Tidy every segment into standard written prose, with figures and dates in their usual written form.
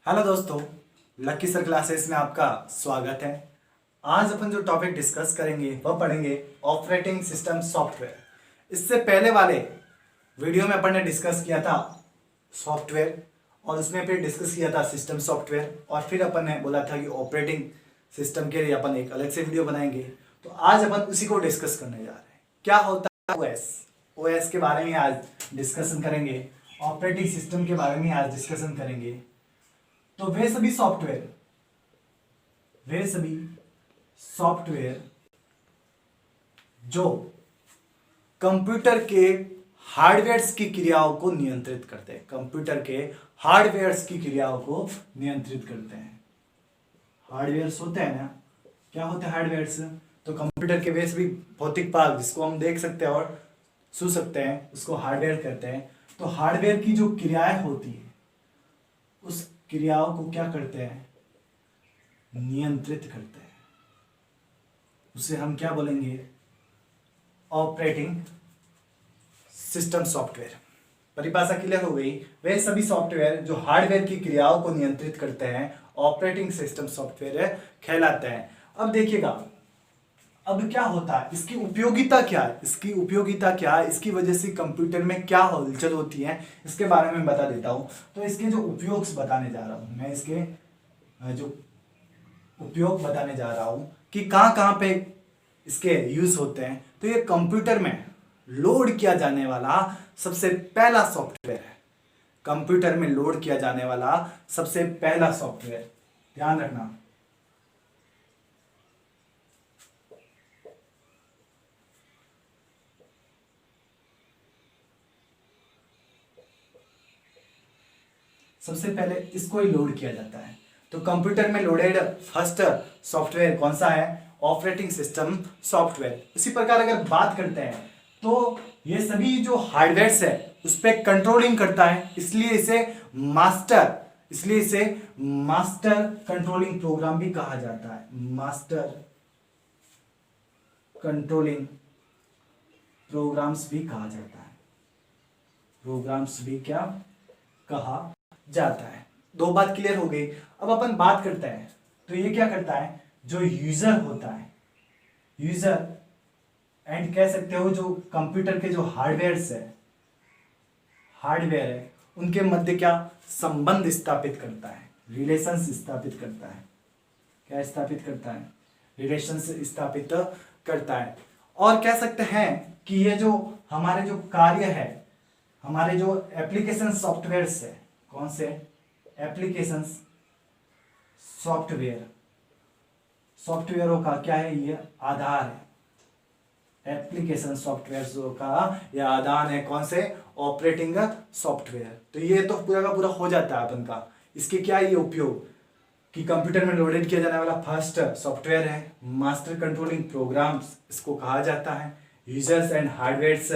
Hello दोस्तों, lucky sir classes में आपका स्वागत है। आज अपन जो टॉपिक डिस्कस करेंगे वह पढ़ेंगे ऑपरेटिंग सिस्टम सॉफ्टवेयर। इससे पहले वाले वीडियो में अपन ने डिस्कस किया था सॉफ्टवेयर और उसमें फिर डिस्कस किया था सिस्टम सॉफ्टवेयर और फिर अपन ने बोला था कि ऑपरेटिंग सिस्टम के लिए अपन एक अलग से वीडियो बनाएंगे। तो आज अपन उसी को डिस्कस करने जा रहे हैं। क्या होता है ओएस, ओएस के बारे में आज डिस्कशन करेंगे, ऑपरेटिंग सिस्टम के बारे में आज डिस्कशन करेंगे। तो वे सभी सॉफ्टवेयर जो कंप्यूटर के हार्डवेयर्स की क्रियाओं को नियंत्रित करते हैं, कंप्यूटर के हार्डवेयर्स की क्रियाओं को नियंत्रित करते हैं। हार्डवेयर्स होते हैं ना, क्या होते हैं हार्डवेयर्स? तो कंप्यूटर के वे सभी भौतिक भाग जिसको हम देख सकते हैं और छू सकते हैं उसको हार्डवेयर कहते हैं। तो हार्डवेयर की जो क्रियाएं होती है उस क्रियाओं को क्या करते हैं? नियंत्रित करते हैं। उसे हम क्या बोलेंगे? Operating system software. परिभाषा क्लियर हो गई। वे सभी सॉफ्टवेयर जो हार्डवेयर की क्रियाओं को नियंत्रित करते हैं ऑपरेटिंग सिस्टम सॉफ्टवेयर कहलाते हैं। अब देखिएगा, अब क्या होता है, इसकी उपयोगिता क्या है? इसकी उपयोगिता क्या है, इसकी वजह से कंप्यूटर में क्या हलचल होती है, इसके बारे में बता देता हूं। तो इसके जो उपयोग बताने जा रहा हूं मैं, इसके जो उपयोग बताने जा रहा हूं कि कहां कहां पे इसके यूज होते हैं। तो ये कंप्यूटर में लोड किया जाने वाला सबसे पहला सॉफ्टवेयर है। कंप्यूटर में लोड किया जाने वाला सबसे पहला सॉफ्टवेयर, ध्यान रखना। सबसे पहले इसको ही लोड किया जाता है। तो कंप्यूटर में लोडेड फर्स्ट सॉफ्टवेयर कौन सा है? Operating system software. इसी प्रकार अगर बात करते हैं तो ये सभी जो हार्डवेयर है उस पर कंट्रोलिंग करता है, इसलिए इसे मास्टर कंट्रोलिंग प्रोग्राम भी कहा जाता है। मास्टर कंट्रोलिंग प्रोग्राम्स भी कहा जाता है। प्रोग्राम्स भी क्या कहा जाता है। दो बात क्लियर हो गई। अब अपन बात करते हैं तो ये क्या करता है? जो यूजर होता है, यूजर एंड कह सकते हो जो कंप्यूटर के जो हार्डवेयर है उनके मध्य क्या संबंध स्थापित करता है, रिलेशंस स्थापित करता है। क्या स्थापित करता है? रिलेशंस स्थापित करता है। और कह सकते हैं कि ये जो हमारे जो कार्य है, हमारे जो एप्लीकेशन सॉफ्टवेयर है, कौन से एप्लीकेशन सॉफ्टवेयरों का क्या है? ये आधार है। एप्लीकेशन सॉफ्टवेयर का यह आधार है। कौन से? Operating software. तो ये तो पूरा का पूरा हो जाता है अपन का। इसके क्या ये उपयोग कि कंप्यूटर में लोडेड किया जाने वाला फर्स्ट सॉफ्टवेयर है मास्टर कंट्रोलिंग प्रोग्राम्स, इसको कहा जाता है। यूजर्स एंड हार्डवेयर्स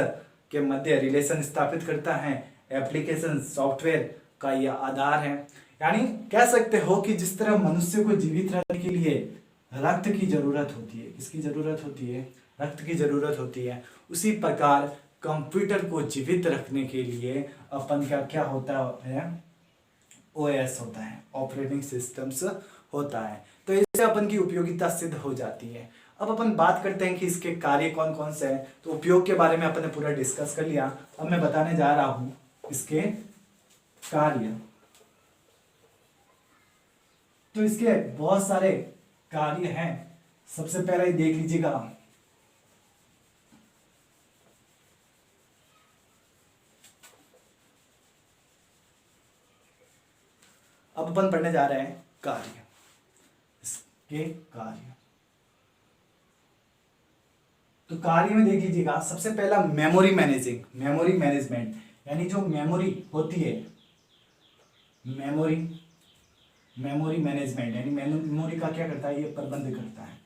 के मध्य रिलेशन स्थापित करता है। एप्लीकेशन सॉफ्टवेयर का यह आधार है। यानी कह सकते हो कि जिस तरह मनुष्य को जीवित रहने के लिए रक्त की जरूरत होती है, किसकी जरूरत होती है? रक्त की जरूरत होती है। उसी प्रकार कंप्यूटर को जीवित रखने के लिए अपन का क्या होता है? ओएस होता है, ऑपरेटिंग सिस्टम्स होता है। तो इससे अपन की उपयोगिता सिद्ध हो जाती है। अब अपन बात करते हैं कि इसके कार्य कौन कौन से हैं। तो उपयोग के बारे में अपन ने पूरा डिस्कस कर लिया। अब मैं बताने जा रहा हूं इसके कार्य। तो इसके बहुत सारे कार्य हैं। सबसे पहले ही देख लीजिएगा, अब अपन पढ़ने जा रहे हैं कार्य, इसके कार्य। तो कार्य में देख लीजिएगा, सबसे पहला मेमोरी मैनेजमेंट, यानी जो मेमोरी होती है, मेमोरी मैनेजमेंट यानी मेमोरी का क्या करता है? ये प्रबंध करता है।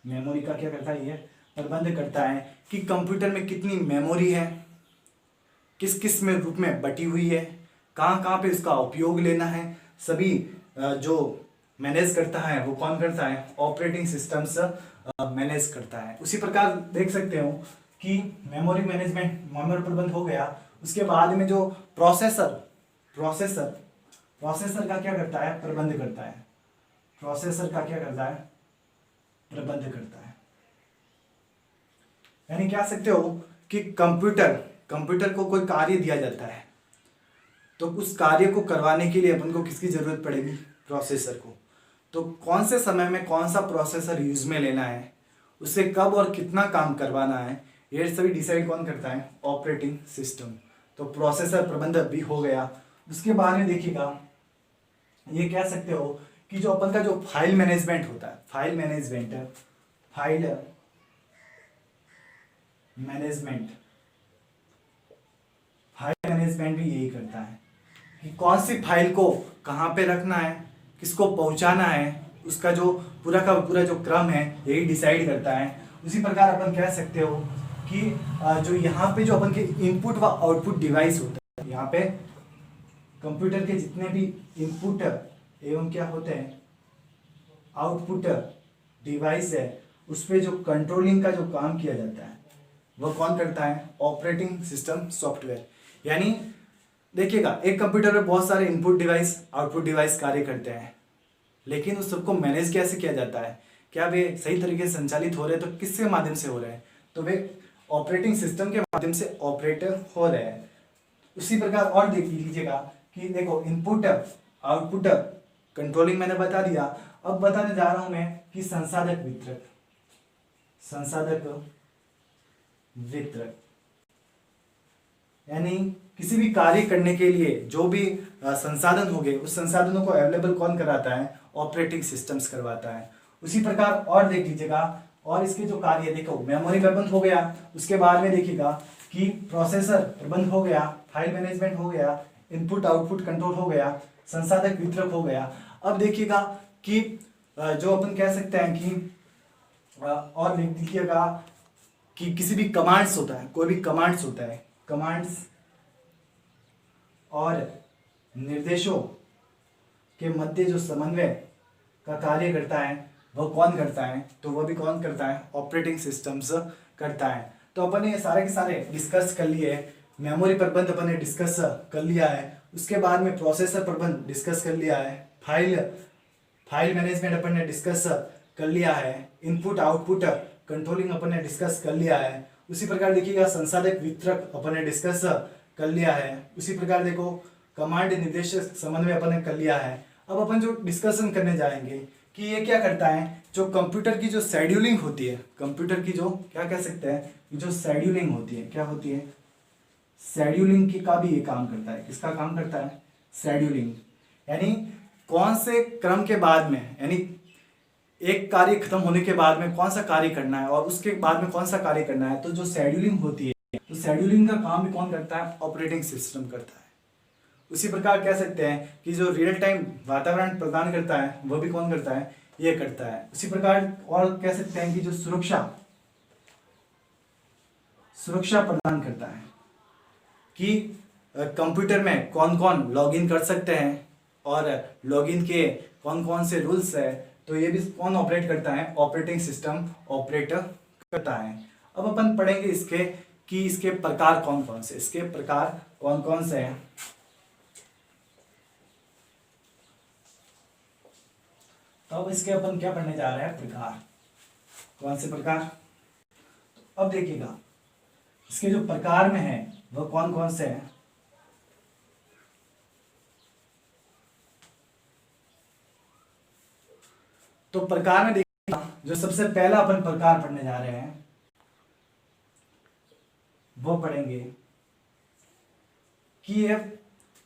मेमोरी का क्या करता है? ये प्रबंध करता है कि कंप्यूटर में कितनी मेमोरी है, किस किस में रूप में बटी हुई है, कहाँ कहाँ पे इसका उपयोग लेना है, सभी जो मैनेज करता है वो कौन करता है? ऑपरेटिंग सिस्टम्स मैनेज करता है। उसी प्रकार देख सकते हो कि मेमोरी मैनेजमेंट, मेमोरी प्रबंध हो गया। उसके बाद में जो प्रोसेसर प्रोसेसर का क्या करता है, प्रबंध करता है। प्रोसेसर का क्या करता है, प्रबंध करता है। यानी कह सकते हो कि कंप्यूटर को कोई कार्य दिया जाता है, तो उस कार्य को करवाने के लिए अपन को किसकी जरूरत पड़ेगी, प्रोसेसर को। तो कौन से समय में कौन सा प्रोसेसर यूज में लेना है, उसे कब और कितना काम करवाना है, ये सभी डिसाइड कौन करता है, ऑपरेटिंग सिस्टम। तो प्रोसेसर प्रबंधक भी हो गया। उसके बाद में देखिएगा, ये कह सकते हो कि जो अपन का जो फाइल मैनेजमेंट होता है, फाइल मैनेजमेंट भी यही करता है कि कौन सी फाइल को कहाँ पे रखना है, किसको पहुंचाना है, उसका जो पूरा का पूरा जो क्रम है यही डिसाइड करता है। उसी प्रकार अपन कह सकते हो कि जो यहाँ पे जो अपन के इनपुट व आउटपुट डिवाइस होता है, यहाँ पे कंप्यूटर के जितने भी इनपुट एवं क्या होते हैं, आउटपुट डिवाइस है, उस पे जो कंट्रोलिंग का जो काम किया जाता है वह कौन करता है, ऑपरेटिंग सिस्टम सॉफ्टवेयर। यानी देखिएगा, एक कंप्यूटर में बहुत सारे इनपुट डिवाइस आउटपुट डिवाइस कार्य करते हैं, लेकिन उस सबको मैनेज कैसे किया जाता है, क्या वे सही तरीके से संचालित हो रहे हैं, तो किसके माध्यम से हो रहे हैं, तो वे ऑपरेटिंग सिस्टम के माध्यम से ऑपरेट हो रहे हैं। उसी प्रकार और देख लीजिएगा कि देखो, इनपुट आउटपुट कंट्रोलिंग मैंने बता दिया। अब बताने जा रहा हूं मैं कि संसाधक वितरक यानी किसी भी कार्य करने के लिए जो भी संसाधन हो गए, उस संसाधनों को अवेलेबल कौन कराता है, ऑपरेटिंग सिस्टम्स करवाता है। उसी प्रकार और देख लीजिएगा, और इसके जो कार्य देखो, मेमोरी प्रबंध हो गया, उसके बाद में देखिएगा कि प्रोसेसर प्रबंध हो गया, फाइल मैनेजमेंट हो गया, इनपुट आउटपुट कंट्रोल हो गया, संसाधक वितरक हो गया। अब देखिएगा कि जो अपन कह सकते हैं कि और देख लीजिएगा कि किसी भी कमांड्स होता है, कोई भी कमांड्स होता है, कमांड्स और निर्देशों के मध्य जो समन्वय का कार्य करता है वह कौन करता है, तो वह भी कौन करता है, ऑपरेटिंग सिस्टम्स करता है। तो अपन ने सारे के सारे डिस्कस कर लिए। मेमोरी प्रबंध अपन ने डिस्कस कर लिया है, उसके बाद में प्रोसेसर प्रबंध डिस्कस कर लिया है, फाइल मैनेजमेंट अपन ने डिस्कस कर लिया है, इनपुट आउटपुट कंट्रोलिंग अपन ने डिस्कस कर लिया है। उसी प्रकार देखिएगा, संसाधक वितरक अपन ने डिस्कस कर लिया है। उसी प्रकार देखो, कमांड निर्देश समन्वय अपन ने कर लिया है। अब अपन जो डिस्कशन करने जाएंगे कि ये क्या करता है, जो कंप्यूटर की जो शेड्यूलिंग होती है, कंप्यूटर की जो क्या कह सकते हैं, जो शेड्यूलिंग होती है, क्या होती है, शेड्यूलिंग की का भी ये काम करता है। किसका काम करता है, शेड्यूलिंग। यानी कौन से क्रम के बाद में, यानी एक कार्य खत्म होने के बाद में कौन सा कार्य करना है और उसके बाद में कौन सा कार्य करना है, तो जो शेड्यूलिंग होती है, तो शेड्यूलिंग का काम भी कौन करता है, ऑपरेटिंग सिस्टम करता है। उसी प्रकार कह सकते हैं कि जो रियल टाइम वातावरण प्रदान करता है वह भी कौन करता है, ये करता है। उसी प्रकार और कह सकते हैं कि जो सुरक्षा प्रदान करता है कि कंप्यूटर में कौन कौन लॉगिन कर सकते हैं और लॉगिन के कौन कौन से रूल्स है, तो ये भी कौन ऑपरेट करता है, ऑपरेटिंग सिस्टम ऑपरेट करता है। अब अपन पढ़ेंगे इसके कि इसके प्रकार कौन कौन से, इसके प्रकार कौन कौन से हैं। तो अब इसके अपन क्या पढ़ने जा रहे हैं, प्रकार। कौन से प्रकार, तो अब देखिएगा इसके जो प्रकार में है वह कौन कौन से हैं। तो प्रकार में देखिएगा, जो सबसे पहला अपन प्रकार पढ़ने जा रहे हैं वो पढ़ेंगे कि ये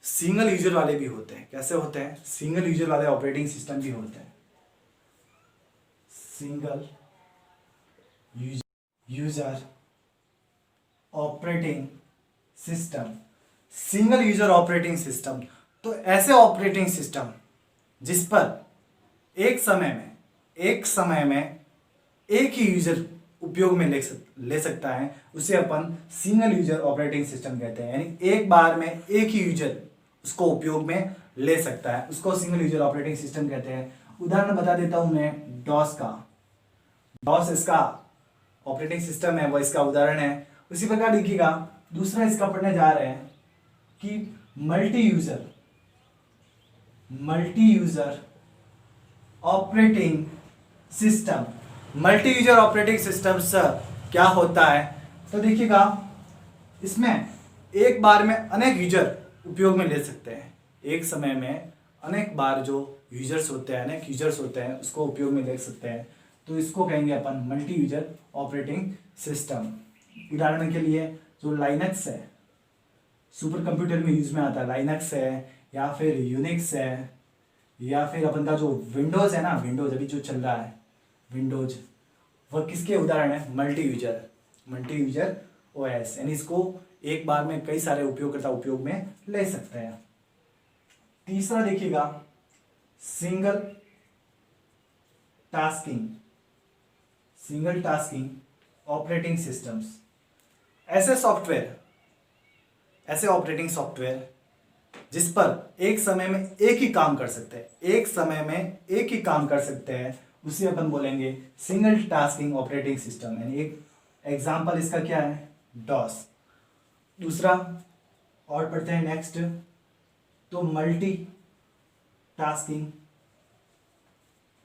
सिंगल यूजर वाले भी होते हैं। कैसे होते हैं, सिंगल यूजर वाले ऑपरेटिंग सिस्टम भी होते हैं। Single user operating system, single user operating system, तो ऐसे ऑपरेटिंग सिस्टम जिस पर एक समय में एक ही यूजर उपयोग में ले सकता है, उसे अपन सिंगल यूजर ऑपरेटिंग सिस्टम कहते हैं। यानी एक बार में एक ही यूजर उसको उपयोग में ले सकता है, उसको सिंगल यूजर ऑपरेटिंग सिस्टम कहते हैं। उदाहरण बता देता हूं मैं डॉस का। डॉस इसका ऑपरेटिंग सिस्टम है, वो इसका उदाहरण है। उसी प्रकार देखिएगा, दूसरा इसका पढ़ने जा रहे हैं कि multi multi user operating system. Multi user operating system क्या होता है? तो देखिएगा, इसमें एक बार में अनेक यूजर उपयोग में ले सकते हैं। एक समय में अनेक बार जो यूजर्स होते हैं, अनेक यूजर्स होते हैं, उसको उपयोग में ले सकते हैं। तो इसको कहेंगे अपन मल्टी यूजर ऑपरेटिंग सिस्टम। उदाहरण के लिए जो लाइनक्स है, सुपर कंप्यूटर में यूज में आता है, लाइनक्स है या फिर यूनिक्स है, या फिर अपन का जो विंडोज है ना, विंडोज अभी जो चल रहा है विंडोज, वह किसके उदाहरण है? Multi user OS. यानी इसको एक बार में कई सारे उपयोगकर्ता उपयोग में ले सकते हैं। तीसरा देखिएगा, सिंगल टास्किंग ऑपरेटिंग सिस्टम्स। ऐसे ऑपरेटिंग सॉफ्टवेयर जिस पर एक समय में एक ही काम कर सकते हैं, उसे अपन बोलेंगे सिंगल टास्किंग ऑपरेटिंग सिस्टम। यानी एक एग्जांपल इसका क्या है? डॉस। दूसरा और पढ़ते हैं नेक्स्ट, तो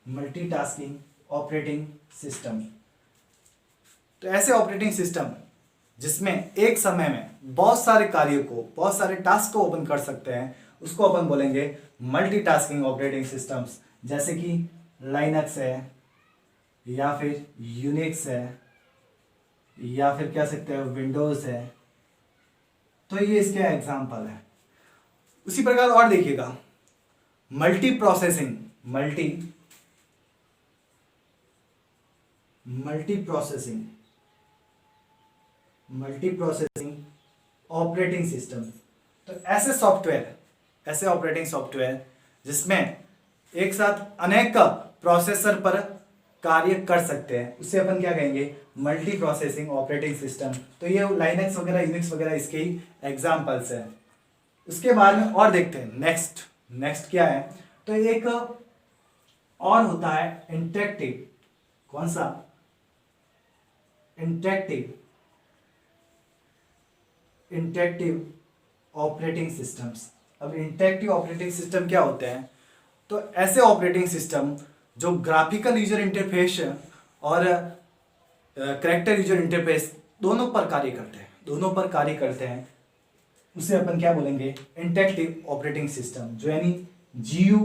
मल्टीटास्किंग ऑपरेटिंग सिस्टम। तो ऐसे ऑपरेटिंग सिस्टम जिसमें एक समय में बहुत सारे कार्यों को, बहुत सारे टास्क को ओपन कर सकते हैं, उसको अपन बोलेंगे मल्टीटास्किंग ऑपरेटिंग सिस्टम्स। जैसे कि लाइनक्स है, या फिर यूनिक्स है, या फिर कह सकते हैं विंडोज है। तो ये इसके एग्जांपल है। उसी प्रकार और देखिएगा, मल्टी प्रोसेसिंग ऑपरेटिंग सिस्टम। तो ऐसे ऑपरेटिंग सॉफ्टवेयर जिसमें एक साथ अनेक प्रोसेसर पर कार्य कर सकते हैं, उसे अपन क्या कहेंगे? Multi processing operating system. तो ये लाइनक्स वगैरह, यूनिक्स वगैरह इसके ही एग्जांपल्स हैं। उसके बाद में और देखते हैं नेक्स्ट क्या है? तो एक और होता है इंटरेक्टिव। कौन सा? Interactive operating systems. अब इंटरेक्टिव ऑपरेटिंग सिस्टम क्या होते हैं? तो ऐसे ऑपरेटिंग सिस्टम जो ग्राफिकल यूजर इंटरफेस और कैरेक्टर यूजर इंटरफेस दोनों पर कार्य करते हैं, उसे अपन क्या बोलेंगे? Interactive operating system. जो यानी जीयू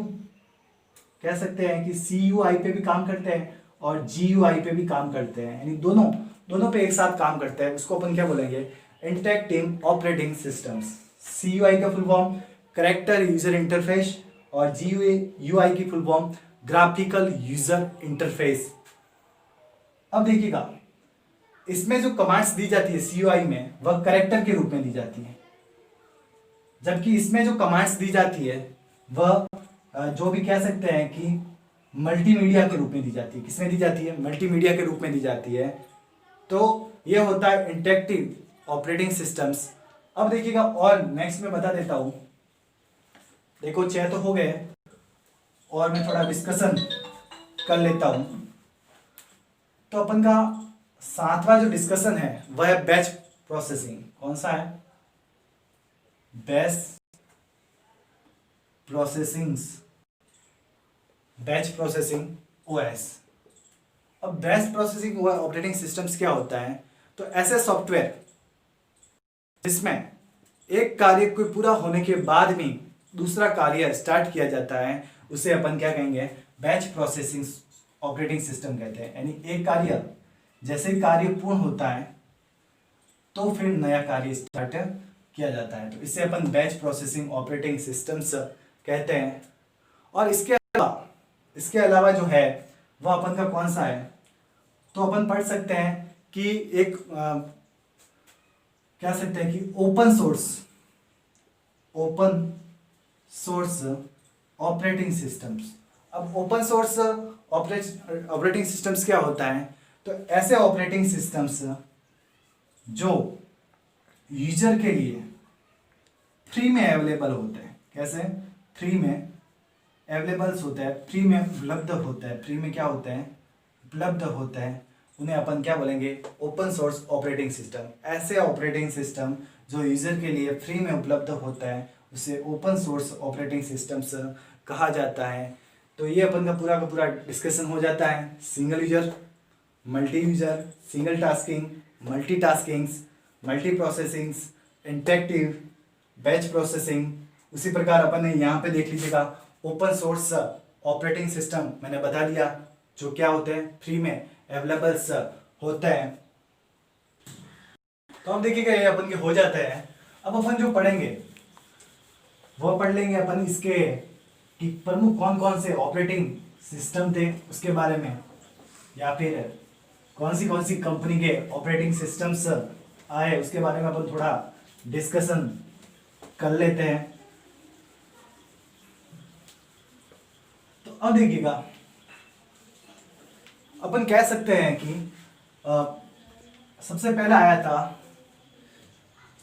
कह सकते हैं कि CUI पे भी काम करते हैं और GUI पे भी काम करते हैं, यानी दोनों पे एक साथ काम करते हैं। उसको अपन क्या बोलेंगे? Interactive operating systems. CUI का full form character user interface और GUI की full form graphical user interface. अब देखिएगा, इसमें जो कमांड्स दी जाती है CUI में, वह कैरेक्टर के रूप में दी जाती है, जबकि इसमें जो कमांड्स दी जाती है वह जो भी कह सकते हैं कि मल्टीमीडिया के रूप में दी जाती है। किसमें दी जाती है? मल्टीमीडिया के रूप में दी जाती है। तो यह होता है इंटरेक्टिव ऑपरेटिंग सिस्टम्स। अब देखिएगा, और नेक्स्ट में बता देता हूं। देखो 6 तो हो गए, और मैं थोड़ा डिस्कशन कर लेता हूं। तो अपन का 7वां जो डिस्कशन है वह है बैच प्रोसेसिंग। कौन सा है? Batch processing OS। अब बैच प्रोसेसिंग ऑपरेटिंग सिस्टम्स क्या होता है? तो ऐसे सॉफ्टवेयर जिसमें एक कार्य को पूरा होने के बाद में दूसरा कार्य स्टार्ट किया जाता है, उसे अपन क्या कहेंगे? बैच प्रोसेसिंग ऑपरेटिंग सिस्टम कहते हैं। यानी एक कार्य जैसे ही कार्य पूर्ण होता है तो फिर नया कार्य स्टार्ट किया जाता है, तो इसे अपन बैच प्रोसेसिंग ऑपरेटिंग सिस्टम्स कहते हैं। और इसके अलावा जो है वह अपन का कौन सा है? तो अपन पढ़ सकते हैं कि एक कह सकते हैं कि ओपन सोर्स ऑपरेटिंग सिस्टम्स। अब ओपन सोर्स ऑपरेटिंग सिस्टम्स क्या होता है? तो ऐसे ऑपरेटिंग सिस्टम्स जो यूजर के लिए फ्री में अवेलेबल होते हैं। कैसे? फ्री में अवेलेबल्स होता है, फ्री में उपलब्ध होता है। फ्री में क्या होता है? उपलब्ध होता है। उन्हें अपन क्या बोलेंगे? Open source operating system. ऐसे ऑपरेटिंग सिस्टम जो यूजर के लिए फ्री में उपलब्ध होता है उसे ओपन सोर्स ऑपरेटिंग सिस्टम्स कहा जाता है। तो ये अपन का पूरा डिस्कशन हो जाता है। Single user, multi user, single tasking, multitaskings, multi processings, interactive, batch processing. उसी प्रकार अपन ने यहाँ पे देख लीजिएगा ओपन सोर्स ऑपरेटिंग सिस्टम मैंने बता दिया, जो क्या होते हैं, फ्री में अवेलेबल्स होते हैं। तो अब देखिएगा ये अपन के हो जाते हैं। अब अपन जो पढ़ेंगे वो पढ़ लेंगे अपन इसके कि प्रमुख कौन कौन से ऑपरेटिंग सिस्टम थे उसके बारे में, या फिर कौन सी कंपनी के ऑपरेटिंग सिस्टम्स आए उसके बारे में अपन थोड़ा डिस्कशन कर लेते हैं। तो अब देखिएगा अपन कह सकते हैं कि सबसे पहला आया था,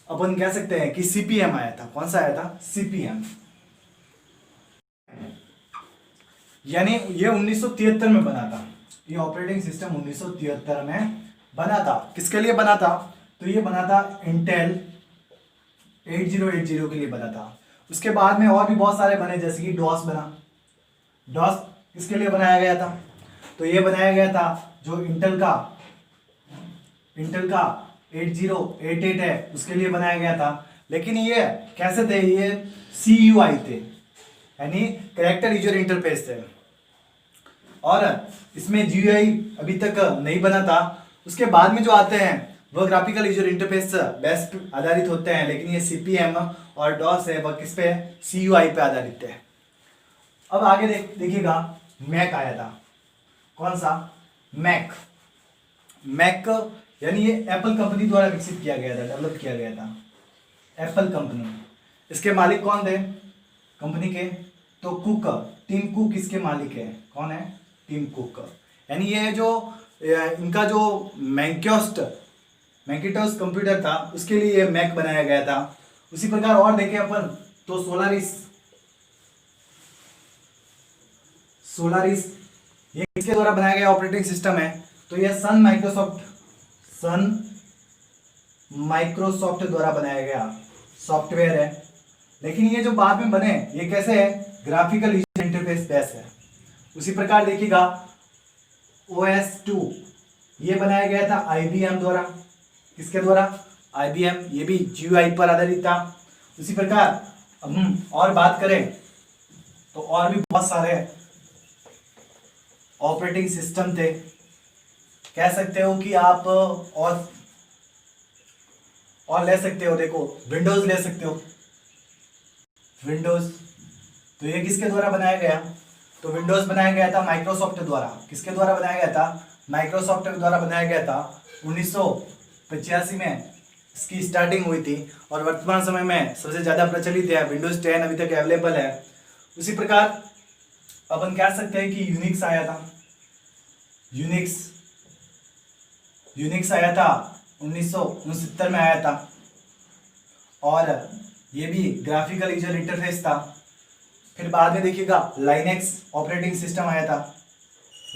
अपन कह सकते हैं कि सीपीएम आया था। कौन सा आया था? सीपीएम। यानी ये 1973 में बना था। ये ऑपरेटिंग सिस्टम 1973 में बना था। किसके लिए बना था? तो ये बना था इंटेल 8080 के लिए बना था। उसके बाद में और भी बहुत सारे बने, जैसे कि डॉस बना। डॉस किसके लिए बनाया गया था? तो ये बनाया गया था जो इंटेल का 8088 है उसके लिए बनाया गया था। लेकिन ये कैसे थे? ये CUI थे, यानी कैरेक्टर यूजर इंटरफेस थे, और इसमें GUI अभी तक नहीं बना था। उसके बाद में जो आते हैं वो ग्राफिकल यूजर इंटरफेस बेस्ट आधारित होते हैं, लेकिन ये CPM और डॉस है वह किस पे? CUI पे आधारित है। अब आगे देखिएगा मैक आया था। कौन सा? मैक यानी ये एप्पल कंपनी द्वारा विकसित किया गया था, डेवलप किया गया था, एप्पल कंपनी। इसके मालिक कौन थे कंपनी के? तो कुक, टिम कुक इसके मालिक है। कौन है? Tim Cook. यानी ये जो इनका जो मैकिंटोश कंप्यूटर था उसके लिए ये मैक बनाया गया था। उसी प्रकार और देखें अपन तो सोलारिस ये किसके द्वारा बनाया गया ऑपरेटिंग सिस्टम है? तो ये सन माइक्रोसॉफ्ट द्वारा बनाया गया सॉफ्टवेयर है। लेकिन ये जो बाद में बने ये कैसे है? ग्राफिकल यूजर इंटरफेस बेस है। उसी प्रकार देखिएगा OS2 ये बनाया गया था IBM द्वारा। किसके द्वारा? IBM। ये भी GUI पर आधारित था। उसी प्रकार अब हम और बात करें तो और भी बहुत सारे ऑपरेटिंग सिस्टम थे। कह सकते हो कि आप और ले सकते हो। देखो विंडोज ले सकते हो। विंडोज तो ये किसके द्वारा बनाया गया? तो विंडोज बनाया गया था माइक्रोसॉफ्ट द्वारा। किसके द्वारा बनाया गया था? माइक्रोसॉफ्ट द्वारा बनाया गया था। 1985 में इसकी स्टार्टिंग हुई थी और वर्तमान समय में सबसे ज़्यादा प्रचलित है। विंडोज 10 अभी तक अवेलेबल है। उसी प्रकार अपन कह सकते हैं कि यूनिक्स आया था। यूनिक्स आया था 1969 में आया था, और ये भी ग्राफिकल यूजर इंटरफेस था। फिर बाद में देखिएगा लाइनेक्स ऑपरेटिंग सिस्टम आया था।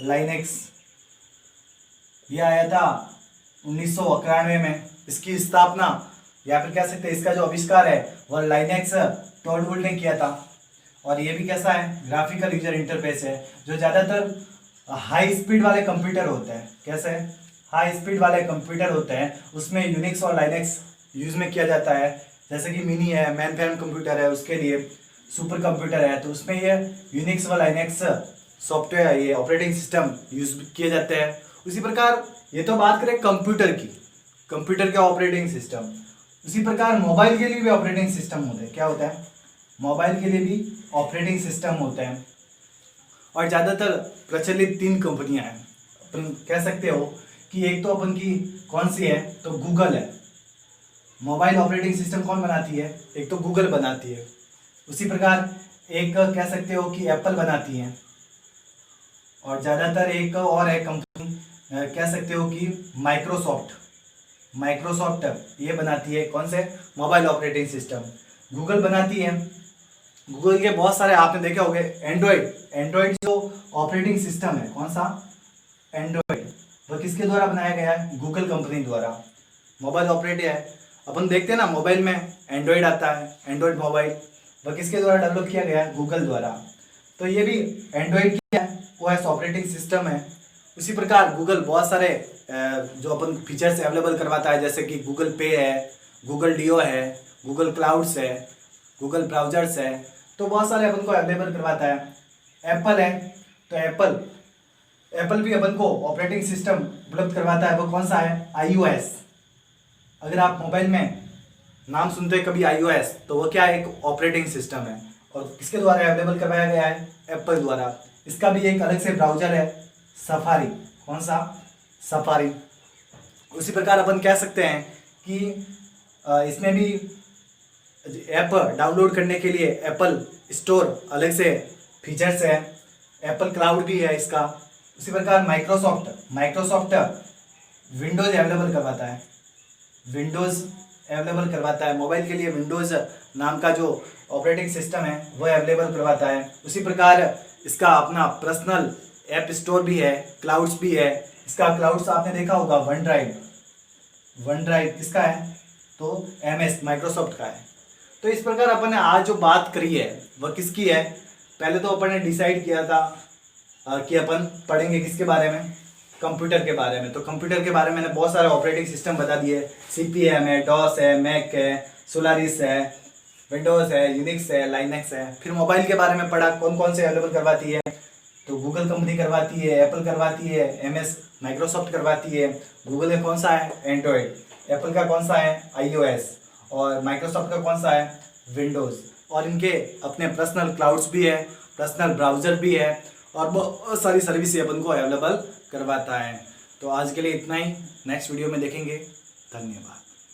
लाइनेक्स ये आया था 1991 में। इसकी स्थापना या फिर कह सकते हैं इसका जो आविष्कार है वह लाइनेक्स टॉर्वल्ड ने किया था। और ये भी कैसा है? ग्राफिकल यूजर इंटरफेस है, जो ज़्यादातर हाई स्पीड वाले कंप्यूटर होते हैं। कैसे? हाई स्पीड वाले कंप्यूटर होते हैं उसमें यूनिक्स और लाइनेक्स यूज में किया जाता है। जैसे कि मिनी है, मेनफ्रेम कंप्यूटर है, उसके लिए सुपर कंप्यूटर है, तो उसमें ये यूनिक्स व लाइनेक्स सॉफ्टवेयर ये ऑपरेटिंग सिस्टम यूज किए जाते हैं। उसी प्रकार ये तो बात करें कंप्यूटर की, कंप्यूटर के ऑपरेटिंग सिस्टम। उसी प्रकार मोबाइल के लिए भी ऑपरेटिंग सिस्टम होते हैं। क्या होता है? मोबाइल के लिए भी ऑपरेटिंग सिस्टम होते हैं, और ज़्यादातर प्रचलित 3 कंपनियां हैं। अपन कह सकते हो कि एक तो अपन की कौन सी है? तो गूगल है। मोबाइल ऑपरेटिंग सिस्टम कौन बनाती है? एक तो गूगल बनाती है। उसी प्रकार एक कह सकते हो कि एप्पल बनाती है, और ज़्यादातर एक और है कंपनी कह सकते हो कि माइक्रोसॉफ्ट ये बनाती है। कौन से? मोबाइल ऑपरेटिंग सिस्टम गूगल बनाती है। गूगल के बहुत सारे आपने देखे होंगे। एंड्रॉयड जो ऑपरेटिंग सिस्टम है, कौन सा? एंड्रॉयड, वह किसके द्वारा बनाया गया है? गूगल कंपनी द्वारा। मोबाइल ऑपरेटिव है, अपन देखते हैं ना मोबाइल में एंड्रॉयड आता है, एंड्रॉयड मोबाइल, वह किसके द्वारा डेवलप किया गया है? गूगल द्वारा। तो ये भी एंड्रॉयड की ओएस ऑपरेटिंग सिस्टम है। उसी प्रकार गूगल बहुत सारे जो अपन फीचर्स अवेलेबल करवाता है, जैसे कि गूगल पे है, गूगल डीओ है, गूगल क्लाउड्स है, गूगल ब्राउजर्स है, तो बहुत सारे अपन को अवेलेबल करवाता है। एप्पल है, तो एप्पल भी अपन को ऑपरेटिंग सिस्टम उपलब्ध करवाता है। वो कौन सा है? iOS। अगर आप मोबाइल में नाम सुनते हैं कभी iOS, तो वो क्या है? एक ऑपरेटिंग सिस्टम है और किसके द्वारा अवेलेबल करवाया गया है? एप्पल द्वारा। इसका भी एक अलग से ब्राउजर है, सफारी। कौन सा? सफारी। उसी प्रकार अपन कह सकते हैं कि इसमें भी ऐप डाउनलोड करने के लिए एप्पल स्टोर अलग से फीचर्स है, एप्पल क्लाउड भी है इसका। उसी प्रकार माइक्रोसॉफ्ट विंडोज़ अवेलेबल करवाता है, मोबाइल के लिए विंडोज़ नाम का जो ऑपरेटिंग सिस्टम है वो अवेलेबल करवाता है। उसी प्रकार इसका अपना पर्सनल ऐप स्टोर भी है, क्लाउड्स भी है। इसका क्लाउड्स आपने देखा होगा, वन ड्राइव किसका है? तो MS माइक्रोसॉफ्ट का है। तो इस प्रकार अपन ने आज जो बात करी है वह किसकी है? पहले तो अपन ने डिसाइड किया था कि अपन पढ़ेंगे किसके बारे में? कंप्यूटर के बारे में। तो कंप्यूटर के बारे में मैंने बहुत सारे ऑपरेटिंग सिस्टम बता दिए, CP/M है, DOS है, मैक है, सोलारिस है, विंडोज़ है, यूनिक्स है, लाइनक्स है। फिर मोबाइल के बारे में पढ़ा, कौन कौन से अवेलेबल करवाती है? तो गूगल कंपनी करवाती है, एप्पल करवाती है, MS माइक्रोसॉफ्ट करवाती है। गूगल का कौन सा है? एंड्रॉयड। एप्पल का कौन सा है? iOS। और माइक्रोसॉफ्ट का कौन सा है? विंडोज़। और इनके अपने पर्सनल क्लाउड्स भी है, पर्सनल ब्राउज़र भी है और बहुत सारी सर्विस अपन को अवेलेबल करवाता है। तो आज के लिए इतना ही, नेक्स्ट वीडियो में देखेंगे। धन्यवाद।